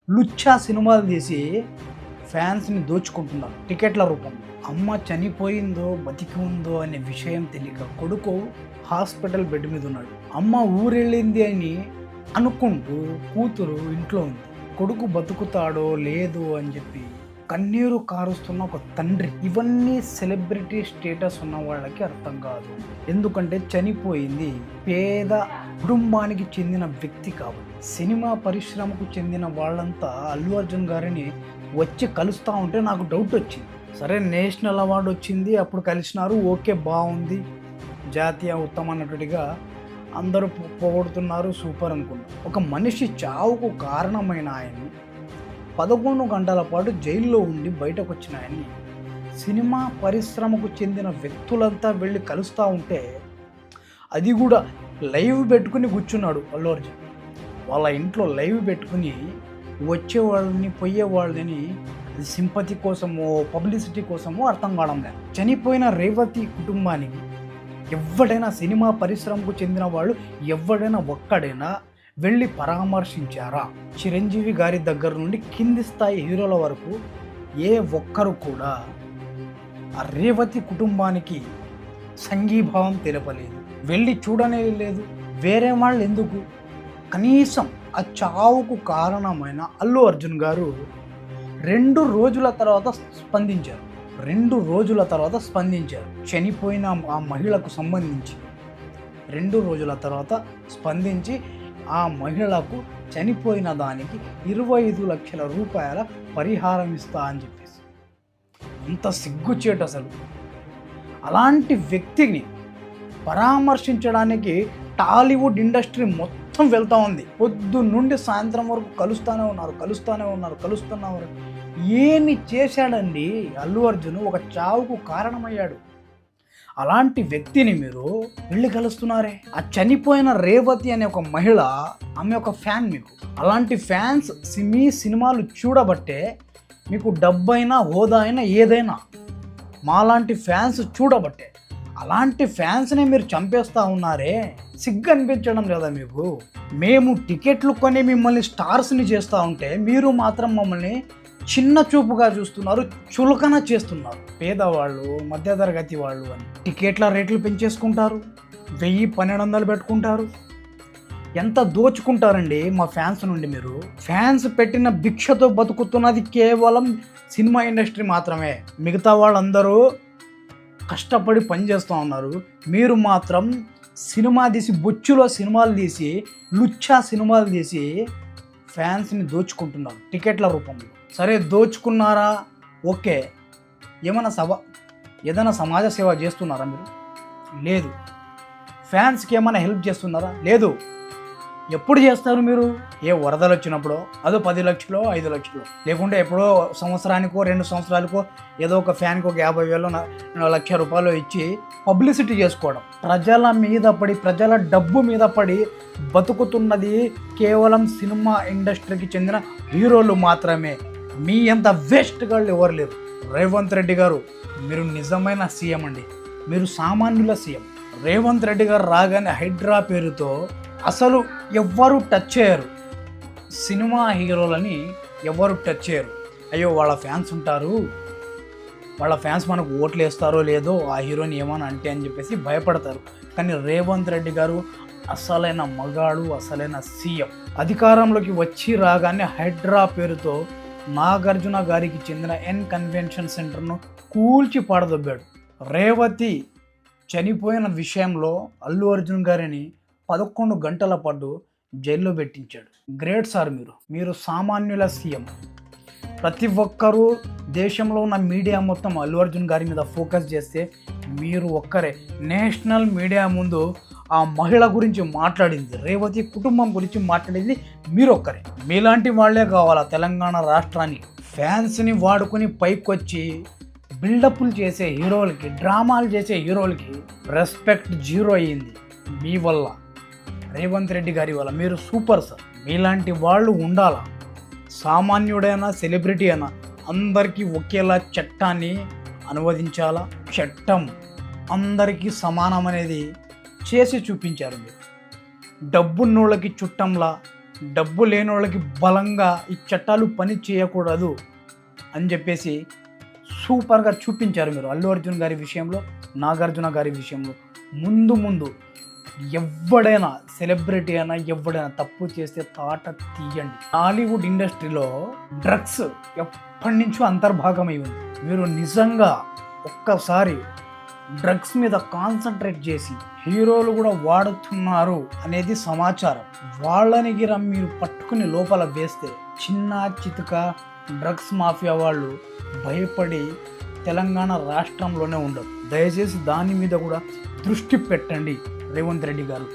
లుచ్చా సినిమాలు తీసి ఫ్యాన్స్ని దోచుకుంటున్నారు టికెట్ల రూపంలో. అమ్మ చనిపోయిందో బతికి ఉందో అనే విషయం తెలియక కొడుకు హాస్పిటల్ బెడ్ మీద ఉన్నాడు. అమ్మ ఊరెళ్ళింది అని అనుకుంటూ కూతురు ఇంట్లో ఉంది. కొడుకు బతుకుతాడో లేదో అని చెప్పి కన్నీరు కారుస్తున్న ఒక తండ్రి. ఇవన్నీ సెలబ్రిటీ స్టేటస్ ఉన్న వాళ్ళకి అర్థం కాదు. ఎందుకంటే చనిపోయింది పేద కుటుంబానికి చెందిన వ్యక్తి కాబట్టి. సినిమా పరిశ్రమకు చెందిన వాళ్ళంతా అల్లు అర్జున్ గారిని వచ్చి కలుస్తూ ఉంటే నాకు డౌట్ వచ్చింది. సరే, నేషనల్ అవార్డు వచ్చింది, అప్పుడు కలిసినారు, ఓకే, బాగుంది, జాతీయ ఉత్తమ నటుడిగా అందరూ పొగుడుతున్నారు, సూపర్ అనుకున్నారు. ఒక మనిషి చావుకు కారణమైన ఆయన్ని 11 గంటల పాటు జైల్లో ఉండి బయటకు వచ్చిన ఆయన్ని సినిమా పరిశ్రమకు చెందిన వ్యక్తులంతా వెళ్ళి కలుస్తూ ఉంటే, అది కూడా లైవ్ పెట్టుకుని కూర్చున్నాడు అల్లు అర్జున్. వాళ్ళ ఇంట్లో లైవ్ పెట్టుకుని వచ్చేవాళ్ళని పోయేవాళ్ళని సింపతి కోసమో పబ్లిసిటీ కోసమో అర్థం కావడం లేదు. చనిపోయిన రేవతి కుటుంబానికి ఎవడైనా, సినిమా పరిశ్రమకు చెందిన వాళ్ళు ఎవడైనా ఒక్కడైనా వెళ్ళి పరామర్శించారా? చిరంజీవి గారి దగ్గర నుండి కింది స్థాయి హీరోల వరకు ఏ ఒక్కరు కూడా ఆ రేవతి కుటుంబానికి సంఘీభావం తెలపలేదు, వెళ్ళి చూడనే లేదు. వేరే వాళ్ళు ఎందుకు? కనీసం ఆ చావుకు కారణమైన అల్లు అర్జున్ గారు 2 రోజుల తర్వాత స్పందించారు. 2 రోజుల తర్వాత స్పందించారు. చనిపోయిన ఆ మహిళకు సంబంధించి 2 రోజుల తర్వాత స్పందించి ఆ మహిళకు చనిపోయిన దానికి 25 లక్షల రూపాయల పరిహారం ఇస్తా అని చెప్పేసి. అంత సిగ్గుచేటు అసలు. అలాంటి వ్యక్తిని పరామర్శించడానికి టాలీవుడ్ ఇండస్ట్రీ మొత్తం వెళ్తూ ఉంది. పొద్దు నుండి సాయంత్రం వరకు కలుస్తూనే ఉన్నారు. ఏమి చేశాడండి అల్లు అర్జున్? ఒక చావుకు కారణమయ్యాడు. అలాంటి వ్యక్తిని మీరు వెళ్ళి కలుస్తున్నారే. ఆ చనిపోయిన రేవతి అనే ఒక మహిళ, ఆమె ఒక ఫ్యాన్ మీకు. అలాంటి ఫ్యాన్స్ మీ సినిమాలు చూడబట్టే మీకు డబ్బైనా హోదా అయినా ఏదైనా, మాలాంటి ఫ్యాన్స్ చూడబట్టే. అలాంటి ఫ్యాన్స్ని మీరు చంపేస్తూ ఉన్నారే, సిగ్గు అనిపించడం లేదా మీకు? మేము టికెట్లు కొని మిమ్మల్ని స్టార్స్ని చేస్తూ ఉంటే మీరు మాత్రం మమ్మల్ని చిన్న చూపుగా చూస్తున్నారు, చులకన చేస్తున్నారు. పేదవాళ్ళు, మధ్యతరగతి వాళ్ళు అని టికెట్ల రేట్లు పెంచేసుకుంటారు, 1000-1200 పెట్టుకుంటారు. ఎంత దోచుకుంటారండి మా ఫ్యాన్స్ నుండి మీరు. ఫ్యాన్స్ పెట్టిన భిక్షతో బతుకుతున్నది కేవలం సినిమా ఇండస్ట్రీ మాత్రమే. మిగతా వాళ్ళందరూ కష్టపడి పనిచేస్తూ ఉన్నారు. మీరు మాత్రం సినిమా తీసి, బొచ్చులో సినిమాలు తీసి, లుచ్చా సినిమాలు తీసి ఫ్యాన్స్ని దోచుకుంటున్నారు టికెట్ల రూపంలో. సరే, దోచుకున్నారా, ఓకే. ఏదైనా సమాజ సేవ చేస్తున్నారా మీరు? లేదు. ఫ్యాన్స్కి ఏమైనా హెల్ప్ చేస్తున్నారా? లేదు. ఎప్పుడు చేస్తారు మీరు? ఏ వరదలు వచ్చినప్పుడో, అదో 10 లక్షలో 5 లక్షలో, లేకుంటే ఎప్పుడో సంవత్సరానికో 2 సంవత్సరాలకో ఏదో ఒక ఫ్యాన్కి ఒక 50,000 లక్ష రూపాయలు ఇచ్చి పబ్లిసిటీ చేసుకోవడం. ప్రజల మీద పడి, ప్రజల డబ్బు మీద పడి బతుకుతున్నది కేవలం సినిమా ఇండస్ట్రీకి చెందిన హీరోలు మాత్రమే. మీ అంత వేస్ట్ గాళ్ళు ఎవరు లేరు. రేవంత్ రెడ్డి గారు, మీరు నిజమైన సీఎం అండి. మీరు సామాన్యుల సీఎం. రేవంత్ రెడ్డి గారు రాగానే హైడ్రా పేరుతో అసలు ఎవ్వరు టచ్ చేయరు. సినిమా హీరోలని ఎవరు టచ్ చేయరు. అయ్యో, వాళ్ళ ఫ్యాన్స్ ఉంటారు, వాళ్ళ ఫ్యాన్స్ మనకు ఓట్లు వేస్తారో లేదో, ఆ హీరోని ఏమని అంటే అని చెప్పేసి భయపడతారు. కానీ రేవంత్ రెడ్డి గారు అసలైన మగాడు, అసలైన సీఎం. అధికారంలోకి వచ్చి రాగానే హైడ్రా పేరుతో నాగార్జున గారికి చెందిన ఎన్ కన్వెన్షన్ సెంటర్ను కూల్చి పాడదొబ్బాడు. రేవతి చనిపోయిన విషయంలో అల్లు అర్జున్ గారిని 11 గంటల పాటు జైల్లో పెట్టించాడు. గ్రేట్ సార్ మీరు సామాన్యుల సీఎం. ప్రతి ఒక్కరూ దేశంలో ఉన్న మీడియా మొత్తం అల్లు అర్జున్ గారి మీద ఫోకస్ చేస్తే మీరు ఒక్కరే నేషనల్ మీడియా ముందు ఆ మహిళ గురించి మాట్లాడింది, రేవతి కుటుంబం గురించి మాట్లాడింది మీరు ఒక్కరే. మీలాంటి వాళ్లే కావాలా తెలంగాణ రాష్ట్రానికి? ఫ్యాన్స్ని వాడుకుని పైకొచ్చి బిల్డప్లు చేసే హీరోలకి, డ్రామాలు చేసే హీరోలకి రెస్పెక్ట్ జీరో అయ్యింది మీ వల్ల, రేవంత్ రెడ్డి గారి వల్ల. మీరు సూపర్ సార్. మీలాంటి వాళ్ళు ఉండాలా. సామాన్యుడైనా సెలబ్రిటీ అయినా అందరికీ ఒకేలా చట్టాన్ని అనువదించాలా. చట్టం అందరికీ సమానం అనేది చేసి చూపించారు మీరు. డబ్బున్నోళ్ళకి చుట్టంలా, డబ్బు లేని వాళ్ళకి బలంగా ఈ చట్టాలు పని చేయకూడదు అని చెప్పేసి సూపర్గా చూపించారు మీరు అల్లు అర్జున్ గారి విషయంలో, నాగార్జున గారి విషయంలో. ముందు ఎవడైనా సెలబ్రిటీ అయినా ఎవడైనా తప్పు చేస్తే తాట తీయండి. టాలీవుడ్ ఇండస్ట్రీలో డ్రగ్స్ ఎప్పటి నుంచో అంతర్భాగమై ఉంది. మీరు నిజంగా ఒక్కసారి డ్రగ్స్ మీద కాన్సన్ట్రేట్ చేసి హీరోలు కూడా వాడుతున్నారు అనేది సమాచారం, వాళ్ళని గిర మీరు పట్టుకుని లోపల వేస్తే చిన్న చితక డ్రగ్స్ మాఫియా వాళ్ళు భయపడి తెలంగాణ రాష్ట్రంలోనే ఉండరు. దయచేసి దాని మీద కూడా దృష్టి పెట్టండి రేవంత్ రెడ్డి గారు.